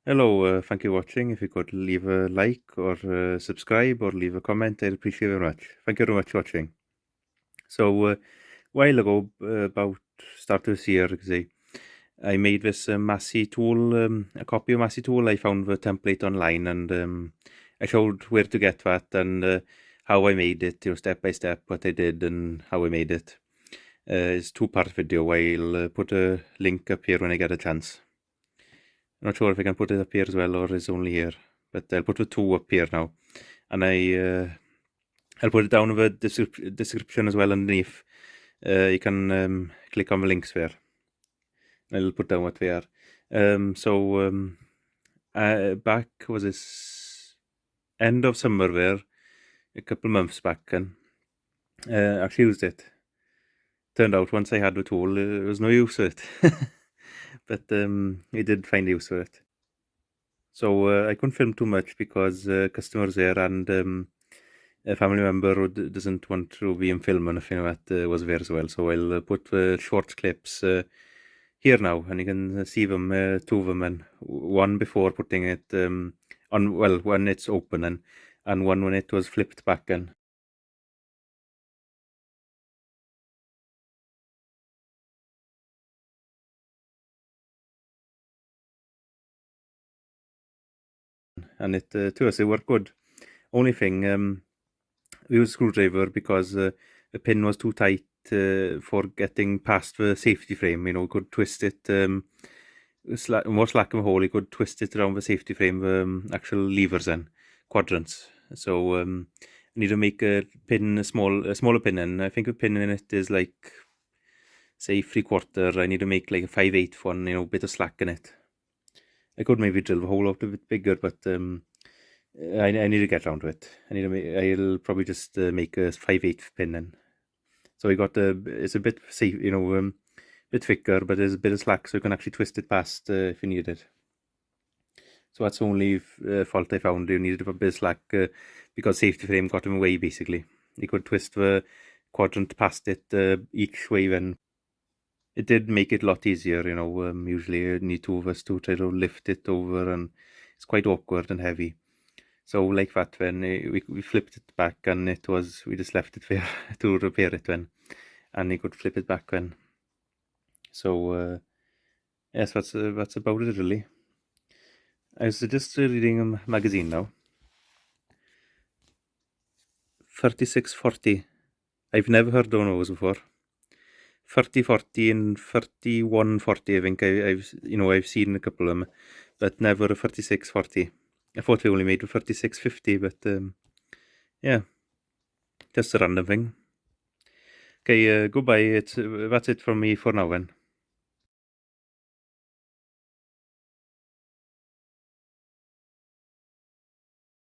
Hello, thank you for watching. If you could leave a like or subscribe or leave a comment, I'd appreciate it very much. Thank you very much for watching. So, a while ago, about start of this year, I made this Massey tool, a copy of Massey tool. I found the template online and I showed where to get that and how I made it, step by step, what I did and how I made it. It's a two-part video. I'll put a link up here when I get a chance. I'm not sure if I can put it up here as well or it's only here, but I'll put the two up here now. And I'll put it down in the description as well underneath. You can click on the links there. I'll put down what they are. Back was this end of summer there, a couple months back, and actually used it. Turned out once I had the tool, there was no use for it. But I did find use for it. So I couldn't film too much because customers there and a family member who doesn't want to be in film and if that was there as well. So I'll put short clips here now, and you can see them, two of them, and one before putting it on, well, when it's open, and one when it was flipped back in. And it to us it worked good. Only thing, we used a screwdriver because the pin was too tight for getting past the safety frame. We could twist it more slack in the hole. You could twist it around the safety frame, the actual levers and quadrants. So I need to make a pin a smaller pin, and I think the pin in it is like, say, 3/4. I need to make like a 5/8 one, bit of slack in it. I could maybe drill the hole out a bit bigger, but I need to get around to it. I'll probably just make a 5/8 pin then. So I got it's a bit safe, bit thicker, but there's a bit of slack, so you can actually twist it past if you need it. So that's the only fault I found. You needed a bit of slack because safety frame got in the way, basically. You could twist the quadrant past it each way then. It did make it a lot easier, usually you need two of us to try to lift it over, and it's quite awkward and heavy. So like that, when we flipped it back, and we just left it there to repair it then, and you could flip it back then. So yes, that's about it really. I was just reading a magazine now. 3640. I've never heard of those before. 3040 and 3140. I think I've seen a couple of them, but never a 3640. I thought they only made a 3650, but yeah, just a random thing. Okay, goodbye. That's it from me for now then.